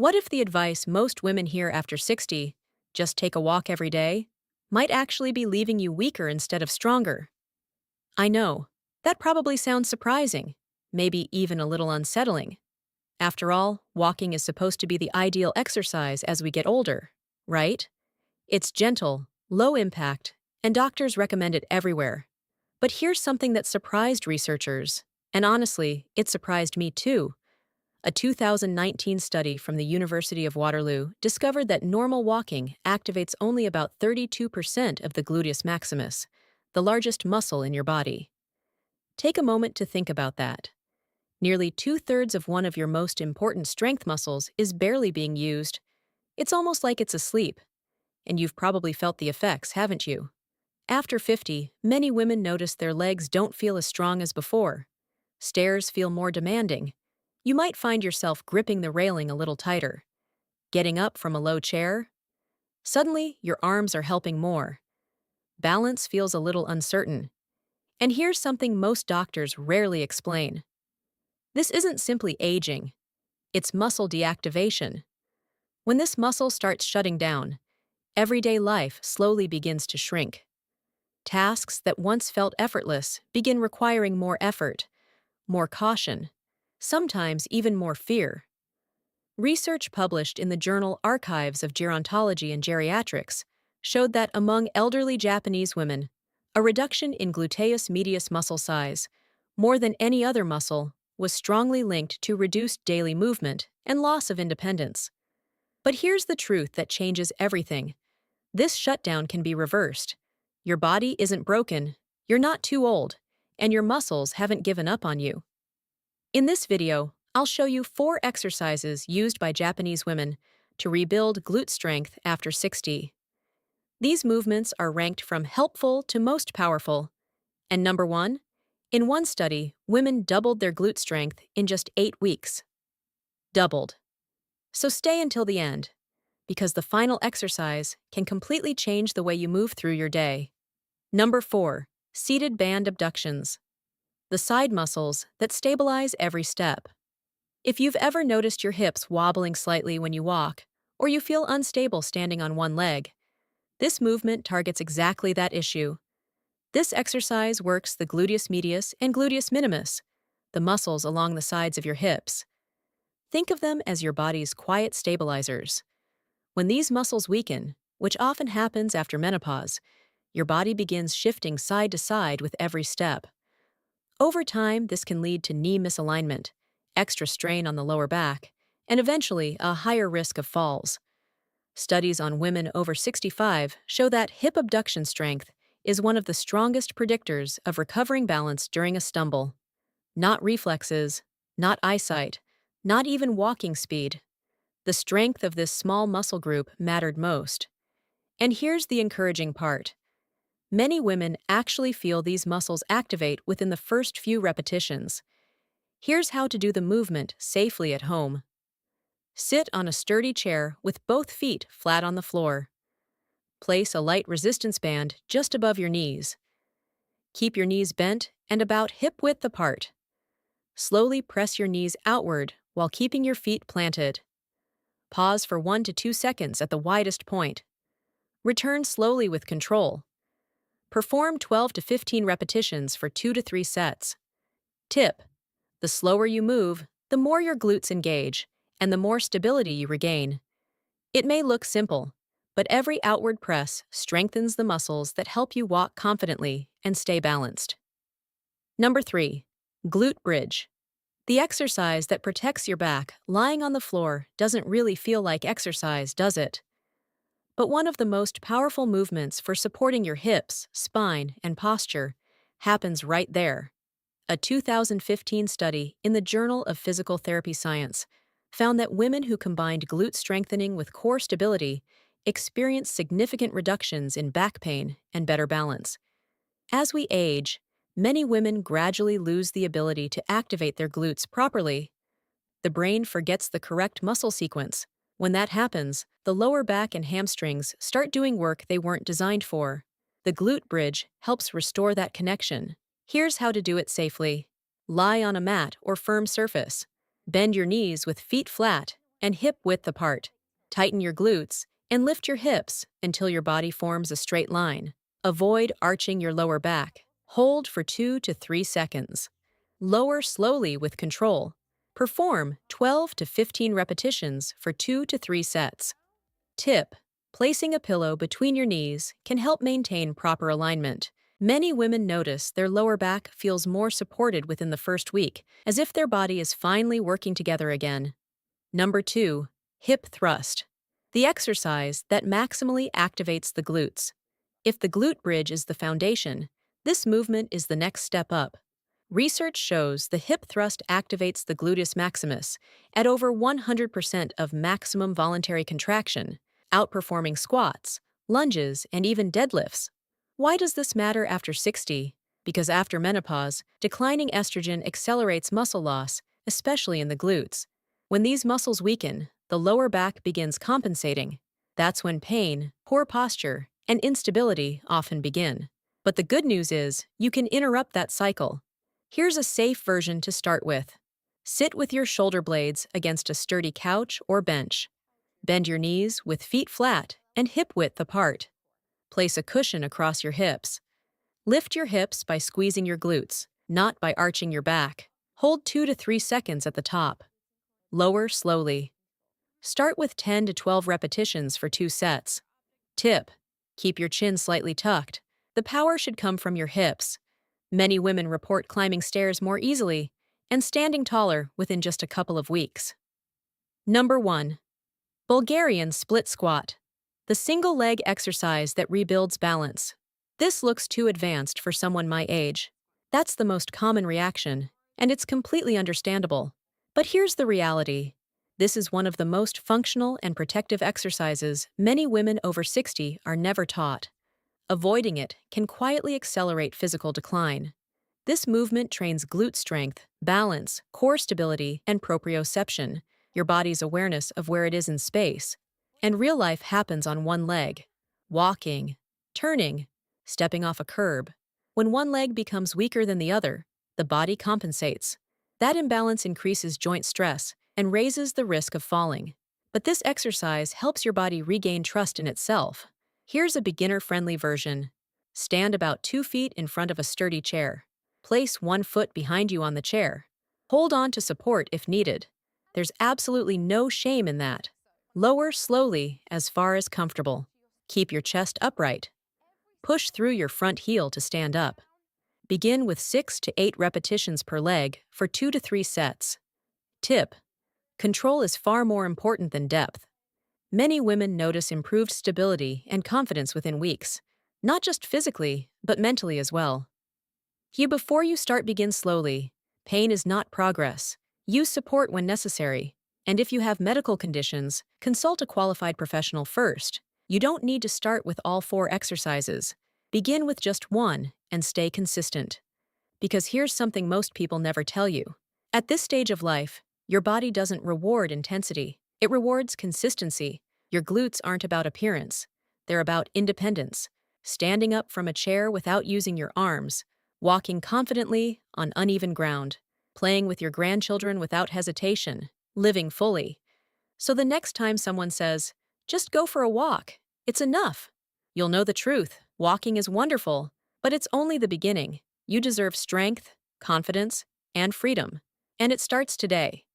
What if the advice most women hear after 60, just take a walk every day, might actually be leaving you weaker instead of stronger? I know, that probably sounds surprising, maybe even a little unsettling. After all, walking is supposed to be the ideal exercise as we get older, right? It's gentle, low impact, and doctors recommend it everywhere. But here's something that surprised researchers, and honestly, it surprised me too. A 2019 study from the University of Waterloo discovered that normal walking activates only about 32% of the gluteus maximus, the largest muscle in your body. Take a moment to think about that. Nearly two-thirds of one of your most important strength muscles is barely being used. It's almost like it's asleep. And you've probably felt the effects, haven't you? After 50, many women notice their legs don't feel as strong as before. Stairs feel more demanding. You might find yourself gripping the railing a little tighter. Getting up from a low chair? Suddenly, your arms are helping more. Balance feels a little uncertain. And here's something most doctors rarely explain. This isn't simply aging. It's muscle deactivation. When this muscle starts shutting down, everyday life slowly begins to shrink. Tasks that once felt effortless begin requiring more effort, more caution, sometimes even more fear. Research published in the journal Archives of Gerontology and Geriatrics showed that among elderly Japanese women, a reduction in gluteus medius muscle size, more than any other muscle, was strongly linked to reduced daily movement and loss of independence. But here's the truth that changes everything. This shutdown can be reversed. Your body isn't broken, you're not too old, and your muscles haven't given up on you. In this video, I'll show you 4 exercises used by Japanese women to rebuild glute strength after 60. These movements are ranked from helpful to most powerful. And number 1, in one study, women doubled their glute strength in just 8 weeks. Doubled. So stay until the end, because the final exercise can completely change the way you move through your day. Number 4, seated band abductions. The side muscles that stabilize every step. If you've ever noticed your hips wobbling slightly when you walk, or you feel unstable standing on one leg, this movement targets exactly that issue. This exercise works the gluteus medius and gluteus minimus, the muscles along the sides of your hips. Think of them as your body's quiet stabilizers. When these muscles weaken, which often happens after menopause, your body begins shifting side to side with every step. Over time, this can lead to knee misalignment, extra strain on the lower back, and eventually a higher risk of falls. Studies on women over 65 show that hip abduction strength is one of the strongest predictors of recovering balance during a stumble. Not reflexes, not eyesight, not even walking speed. The strength of this small muscle group mattered most. And here's the encouraging part. Many women actually feel these muscles activate within the first few repetitions. Here's how to do the movement safely at home. Sit on a sturdy chair with both feet flat on the floor. Place a light resistance band just above your knees. Keep your knees bent and about hip-width apart. Slowly press your knees outward while keeping your feet planted. Pause for 1 to 2 seconds at the widest point. Return slowly with control. Perform 12 to 15 repetitions for 2 to 3 sets. Tip: the slower you move, the more your glutes engage, and the more stability you regain. It may look simple, but every outward press strengthens the muscles that help you walk confidently and stay balanced. Number 3, glute bridge. The exercise that protects your back lying on the floor doesn't really feel like exercise, does it? But one of the most powerful movements for supporting your hips, spine, and posture happens right there. A 2015 study in the Journal of Physical Therapy Science found that women who combined glute strengthening with core stability experienced significant reductions in back pain and better balance. As we age, many women gradually lose the ability to activate their glutes properly. The brain forgets the correct muscle sequence. When that happens, the lower back and hamstrings start doing work they weren't designed for. The glute bridge helps restore that connection. Here's how to do it safely. Lie on a mat or firm surface. Bend your knees with feet flat and hip width apart. Tighten your glutes and lift your hips until your body forms a straight line. Avoid arching your lower back. Hold for 2 to 3 seconds. Lower slowly with control. Perform 12 to 15 repetitions for 2 to 3 sets. Tip: placing a pillow between your knees can help maintain proper alignment. Many women notice their lower back feels more supported within the first week, as if their body is finally working together again. Number 2. Hip thrust. The exercise that maximally activates the glutes. If the glute bridge is the foundation, this movement is the next step up. Research shows the hip thrust activates the gluteus maximus at over 100% of maximum voluntary contraction, outperforming squats, lunges, and even deadlifts. Why does this matter after 60? Because after menopause, declining estrogen accelerates muscle loss, especially in the glutes. When these muscles weaken, the lower back begins compensating. That's when pain, poor posture, and instability often begin. But the good news is, you can interrupt that cycle. Here's a safe version to start with. Sit with your shoulder blades against a sturdy couch or bench. Bend your knees with feet flat and hip width apart. Place a cushion across your hips. Lift your hips by squeezing your glutes, not by arching your back. Hold 2 to 3 seconds at the top. Lower slowly. Start with 10 to 12 repetitions for 2 sets. Tip: keep your chin slightly tucked. The power should come from your hips. Many women report climbing stairs more easily and standing taller within just a couple of weeks. Number 1. Bulgarian split squat. The single leg exercise that rebuilds balance. This looks too advanced for someone my age. That's the most common reaction, and it's completely understandable. But here's the reality. This is one of the most functional and protective exercises many women over 60 are never taught. Avoiding it can quietly accelerate physical decline. This movement trains glute strength, balance, core stability, and proprioception, your body's awareness of where it is in space. And real life happens on one leg. Walking, turning, stepping off a curb. When one leg becomes weaker than the other, the body compensates. That imbalance increases joint stress and raises the risk of falling. But this exercise helps your body regain trust in itself. Here's a beginner-friendly version. Stand about 2 feet in front of a sturdy chair. Place 1 foot behind you on the chair. Hold on to support if needed. There's absolutely no shame in that. Lower slowly as far as comfortable. Keep your chest upright. Push through your front heel to stand up. Begin with 6 to 8 repetitions per leg for 2 to 3 sets. Tip: control is far more important than depth. Many women notice improved stability and confidence within weeks, not just physically, but mentally as well. Before you start, begin slowly. Pain is not progress. Use support when necessary. And if you have medical conditions, consult a qualified professional first. You don't need to start with all 4 exercises. Begin with just 1 and stay consistent. Because here's something most people never tell you. At this stage of life, your body doesn't reward intensity. It rewards consistency. Your glutes aren't about appearance. They're about independence. Standing up from a chair without using your arms. Walking confidently on uneven ground. Playing with your grandchildren without hesitation. Living fully. So the next time someone says, "just go for a walk," it's enough. You'll know the truth. Walking is wonderful, but it's only the beginning. You deserve strength, confidence, and freedom. And it starts today.